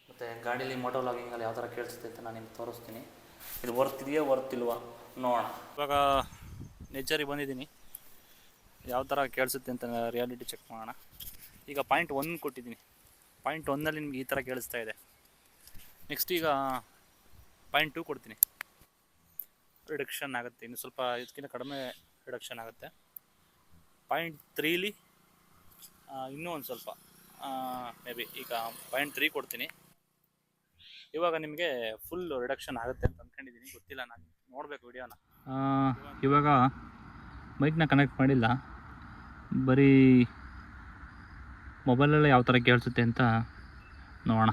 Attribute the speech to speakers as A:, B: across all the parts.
A: ಮತ್ತು ಗಾಡೀಲಿ ಮೋಟೋ ವ್ಲಾಗಿಂಗಲ್ಲಿ ಯಾವ ಥರ ಕೇಳಿಸುತ್ತೆ ಅಂತ ನಾನು ನಿಮ್ಗೆ ತೋರಿಸ್ತೀನಿ. ಇದು ವರ್ತ್ ಇದೆಯಾ ವರ್ತ್ ಇಲ್ವಾ ನೋಡೋಣ. ಇವಾಗ ನೇಚರಿಗೆ ಬಂದಿದ್ದೀನಿ, ಯಾವ ಥರ ಕೇಳಿಸುತ್ತೆ ಅಂತ ರಿಯಾಲಿಟಿ ಚೆಕ್ ಮಾಡೋಣ. ಈಗ .1 ಕೊಟ್ಟಿದ್ದೀನಿ. .1ನಲ್ಲಿ ನಿಮ್ಗೆ ಈ ಥರ ಕೇಳಿಸ್ತಾ ಇದೆ. ನೆಕ್ಸ್ಟ್ ಈಗ .2 ಕೊಡ್ತೀನಿ. ರಿಡಕ್ಷನ್ ಆಗುತ್ತೆ, ಇನ್ನು ಸ್ವಲ್ಪ ಇದಕ್ಕಿಂತ ಕಡಿಮೆ ರಿಡಕ್ಷನ್ ಆಗುತ್ತೆ. .3ಲಿ ಇನ್ನೂ ಒಂದು ಸ್ವಲ್ಪ ಮೇ ಬಿ ಈಗ .3 ಕೊಡ್ತೀನಿ. ಇವಾಗ ನಿಮಗೆ ಫುಲ್ ರಿಡಕ್ಷನ್ ಆಗುತ್ತೆ ಅಂತ ಅಂದ್ಕೊಂಡಿದ್ದೀನಿ, ಗೊತ್ತಿಲ್ಲ, ನಾನು ನೋಡಬೇಕು ವಿಡಿಯೋನ. ಇವಾಗ ಮೈಕ್ನ ಕನೆಕ್ಟ್ ಮಾಡಿಲ್ಲ, ಬರೀ ಮೊಬೈಲಲ್ಲೇ ಯಾವ ಥರ ಕೇಳಿಸುತ್ತೆ ಅಂತ ನೋಡೋಣ.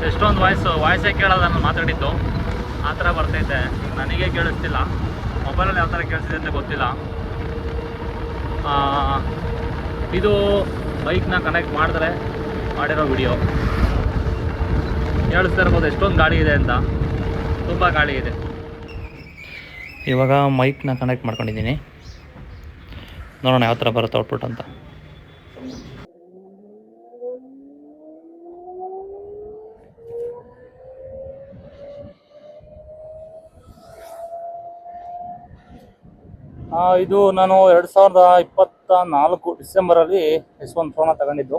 A: ಎಷ್ಟೊಂದು ವಾಯ್ಸೇ ಕೇಳೋದು ನಾನು ಮಾತಾಡಿದ್ದು, ಆ ಥರ ಬರ್ತೈತೆ. ನನಗೆ ಕೇಳಿಸ್ತಿಲ್ಲ, ಮೊಬೈಲಲ್ಲಿ ಯಾವ ಥರ ಕೇಳಿಸ್ತಿದೆ ಅಂತ ಗೊತ್ತಿಲ್ಲ. ಇದು ಬೈಕ್ನ ಕನೆಕ್ಟ್ ಮಾಡಿದ್ರೆ ಮಾಡಿರೋ ವಿಡಿಯೋ ಕೇಳಿಸ್ತಾ ಇರ್ಬೋದು. ಎಷ್ಟೊಂದು ಗಾಡಿ ಇದೆ ಅಂತ, ತುಂಬ ಗಾಡಿ ಇದೆ. ಇವಾಗ ಮೈಕ್ನ ಕನೆಕ್ಟ್ ಮಾಡ್ಕೊಂಡಿದ್ದೀನಿ, ನೋಡೋಣ ಯಾವ ಥರ ಬರುತ್ತೆ ಔಟ್ಪುಟ್ ಅಂತ. ಇದು ನಾನು 2024 ಡಿಸೆಂಬರಲ್ಲಿ S1 ಫೋನ ತಗೊಂಡಿದ್ದು.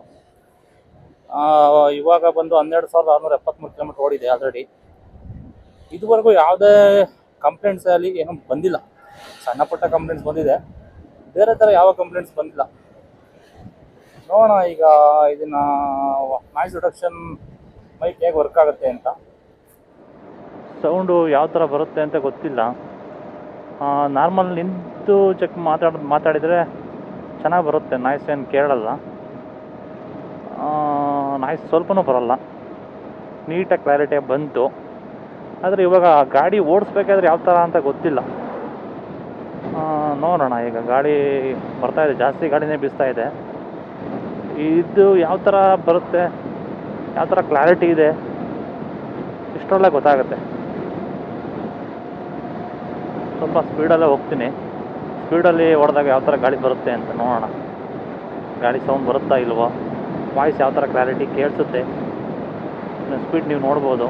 A: ಇವಾಗ ಬಂದು 12,673 ಕಿಲೋಮೀಟ್ರ್ ಓಡಿದೆ ಆಲ್ರೆಡಿ. ಇದುವರೆಗೂ ಯಾವುದೇ ಕಂಪ್ಲೇಂಟ್ಸ್ ಆಗಲಿ ಏನೂ ಬಂದಿಲ್ಲ. ಸಣ್ಣ ಪುಟ್ಟ ಕಂಪ್ಲೇಂಟ್ಸ್ ಬಂದಿದೆ, ಬೇರೆ ಥರ ಯಾವ ಕಂಪ್ಲೇಂಟ್ಸ್ ಬಂದಿಲ್ಲ. ನೋಡೋಣ ಈಗ ಇದನ್ನು ನಾಯ್ಸ್ ರಿಡಕ್ಷನ್ ಮೈಕ್ ಹೇಗೆ ವರ್ಕ್ ಆಗುತ್ತೆ ಅಂತ. ಸೌಂಡು ಯಾವ ಥರ ಬರುತ್ತೆ ಅಂತ ಗೊತ್ತಿಲ್ಲ. ನಾರ್ಮಲ್ ನಿಂತು ಚೆಕ್ ಮಾತಾಡಿದರೆ ಚೆನ್ನಾಗಿ ಬರುತ್ತೆ, ನಾಯ್ಸ್ ಏನು ಕೇಳಲ್ಲ, ನಾಯ್ಸ್ ಸ್ವಲ್ಪನೂ ಬರೋಲ್ಲ, ನೀಟಾಗಿ ಕ್ಲಾರಿಟಿಯಾಗಿ ಬಂತು. ಆದರೆ ಇವಾಗ ಗಾಡಿ ಓಡಿಸ್ಬೇಕಾದ್ರೆ ಯಾವ ಥರ ಅಂತ ಗೊತ್ತಿಲ್ಲ. ನೋಡೋಣ, ಈಗ ಗಾಡಿ ಬರ್ತಾಯಿದೆ, ಜಾಸ್ತಿ ಗಾಡಿನೇ ಬೀಸ್ತಾ ಇದೆ. ಇದು ಯಾವ ಥರ ಬರುತ್ತೆ, ಯಾವ ಥರ ಕ್ಲಾರಿಟಿ ಇದೆ, ಇಷ್ಟರಲ್ಲೇ ಗೊತ್ತಾಗುತ್ತೆ. ಸ್ವಲ್ಪ ಸ್ಪೀಡಲ್ಲೇ ಹೋಗ್ತೀನಿ, ಸ್ಪೀಡಲ್ಲಿ ಹೊಡೆದಾಗ ಯಾವ ಥರ ಗಾಡಿ ಬರುತ್ತೆ ಅಂತ ನೋಡೋಣ. ಗಾಡಿ ಸೌಂಡ್ ಬರುತ್ತಾ ಇಲ್ವೋ, ವಾಯ್ಸ್ ಯಾವ ಥರ ಕ್ಲಾರಿಟಿ ಕೇಳಿಸುತ್ತೆ, ಸ್ಪೀಡ್ ನೀವು ನೋಡ್ಬೋದು.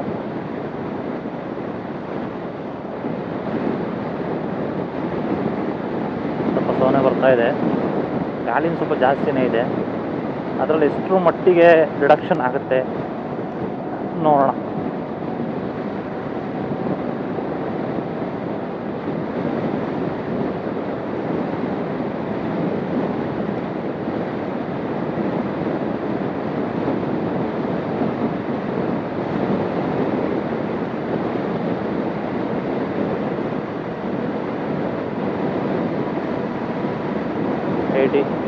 A: ಸ್ವಲ್ಪ ಸೌಂಡ್ ಬರ್ತಾ ಇದೆ, ಗಾಳಿನ ಸ್ವಲ್ಪ ಜಾಸ್ತಿನೇ ಇದೆ. ಅದರಲ್ಲಿ ಎಷ್ಟರ ಮಟ್ಟಿಗೆ ರಿಡಕ್ಷನ್ ಆಗುತ್ತೆ ನೋಡೋಣ.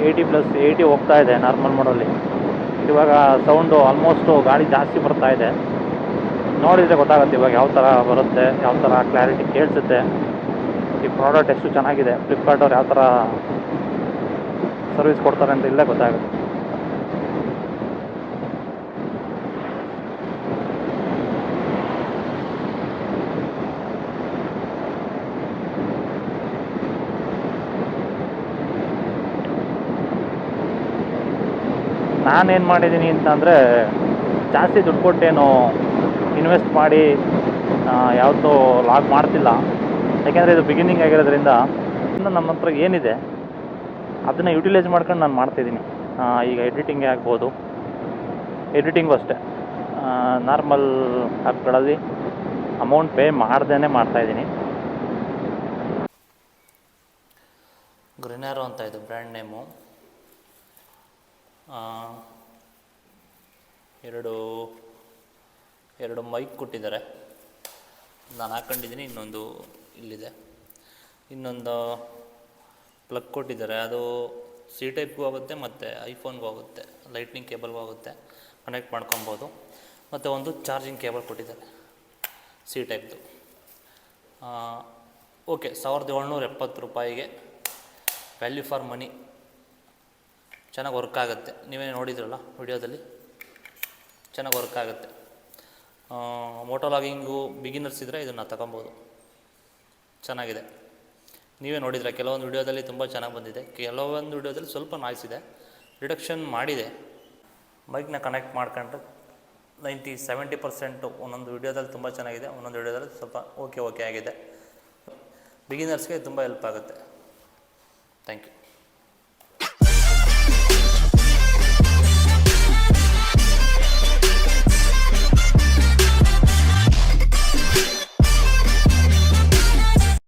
A: ಏಯ್ಟಿ ಪ್ಲಸ್ 80 ಹೋಗ್ತಾ ಇದೆ ನಾರ್ಮಲ್ ಮೋಡಲ್ಲಿ. ಇವಾಗ ಸೌಂಡು ಆಲ್ಮೋಸ್ಟು ಗಾಡಿ ಜಾಸ್ತಿ ಬರ್ತಾ ಇದೆ. ನೋಡಿದರೆ ಗೊತ್ತಾಗುತ್ತೆ ಇವಾಗ ಯಾವ ಥರ ಬರುತ್ತೆ, ಯಾವ ಥರ ಕ್ಲಾರಿಟಿ ಕೇಳಿಸುತ್ತೆ. ಈ ಪ್ರಾಡಕ್ಟ್ ಎಷ್ಟು ಚೆನ್ನಾಗಿದೆ, ಫ್ಲಿಪ್ಕಾರ್ಟವ್ರು ಯಾವ ಥರ ಸರ್ವಿಸ್ ಕೊಡ್ತಾರೆ ಅಂತ ಇಲ್ಲೇ ಗೊತ್ತಾಗುತ್ತೆ. ನಾನೇನು ಮಾಡಿದ್ದೀನಿ ಅಂತಂದರೆ, ಜಾಸ್ತಿ ದುಡ್ಡು ಕೊಟ್ಟೇನು ಇನ್ವೆಸ್ಟ್ ಮಾಡಿ ಯಾವುದೂ ಲಾಗ್ ಮಾಡ್ತಿಲ್ಲ. ಯಾಕೆಂದರೆ ಇದು ಬಿಗಿನಿಂಗ್ ಆಗಿರೋದ್ರಿಂದ ನಮ್ಮ ಹತ್ರ ಏನಿದೆ ಅದನ್ನು ಯುಟಿಲೈಸ್ ಮಾಡ್ಕೊಂಡು ನಾನು ಮಾಡ್ತಾಯಿದ್ದೀನಿ. ಈಗ ಎಡಿಟಿಂಗೇ ಆಗ್ಬೋದು, ಎಡಿಟಿಂಗು ಅಷ್ಟೇ ನಾರ್ಮಲ್ ಆ್ಯಪ್ಗಳಲ್ಲಿ ಅಮೌಂಟ್ ಪೇ ಮಾಡ್ದೇ ಮಾಡ್ತಾಯಿದ್ದೀನಿ. ಗ್ರೀನ್ಯಾರೋ ಅಂತ ಇದು ಬ್ರ್ಯಾಂಡ್ ನೇಮು. ಎರಡು ಮೈಕ್ ಕೊಟ್ಟಿದ್ದಾರೆ, ನಾನು ಹಾಕ್ಕೊಂಡಿದ್ದೀನಿ. ಇನ್ನೊಂದು ಇಲ್ಲಿದೆ, ಇನ್ನೊಂದು ಪ್ಲಗ್ ಕೊಟ್ಟಿದ್ದಾರೆ. ಅದು ಸಿ ಟೈಪ್ಗೂ ಆಗುತ್ತೆ ಮತ್ತು ಐಫೋನ್ಗೂ ಆಗುತ್ತೆ, ಲೈಟ್ನಿಂಗ್ ಕೇಬಲ್ಗೂ ಆಗುತ್ತೆ, ಕನೆಕ್ಟ್ ಮಾಡ್ಕೊಬೋದು. ಮತ್ತು ಒಂದು ಚಾರ್ಜಿಂಗ್ ಕೇಬಲ್ ಕೊಟ್ಟಿದ್ದಾರೆ ಸಿ ಟೈಪ್ದು. ಓಕೆ, 1770 ರೂಪಾಯಿಗೆ ವ್ಯಾಲ್ಯೂ ಫಾರ್ ಮನಿ. ಚೆನ್ನಾಗಿ ವರ್ಕ್ ಆಗುತ್ತೆ, ನೀವೇ ನೋಡಿದ್ರಲ್ಲ ವಿಡಿಯೋದಲ್ಲಿ, ಚೆನ್ನಾಗಿ ವರ್ಕ್ ಆಗುತ್ತೆ. ಮೋಟೋ ಲಾಗಿಂಗು ಬಿಗಿನರ್ಸ್ ಇದ್ದರೆ ಇದನ್ನು ತಗೊಬೋದು, ಚೆನ್ನಾಗಿದೆ. ನೀವೇ ನೋಡಿದರೆ ಕೆಲವೊಂದು ವಿಡಿಯೋದಲ್ಲಿ ತುಂಬ ಚೆನ್ನಾಗಿ ಬಂದಿದೆ, ಕೆಲವೊಂದು ವಿಡಿಯೋದಲ್ಲಿ ಸ್ವಲ್ಪ ನಾಯ್ಸ್ ಇದೆ, ರಿಡಕ್ಷನ್ ಮಾಡಿದೆ. ಮೈಕ್ನ ಕನೆಕ್ಟ್ ಮಾಡ್ಕೊಂಡ್ರೆ 70% ಒಂದೊಂದು ವಿಡಿಯೋದಲ್ಲಿ ತುಂಬ ಚೆನ್ನಾಗಿದೆ, ಒಂದೊಂದು ವಿಡಿಯೋದಲ್ಲಿ ಸ್ವಲ್ಪ ಓಕೆ ಆಗಿದೆ. ಬಿಗಿನರ್ಸ್ಗೆ ತುಂಬ ಹೆಲ್ಪ್ ಆಗುತ್ತೆ. Thank you.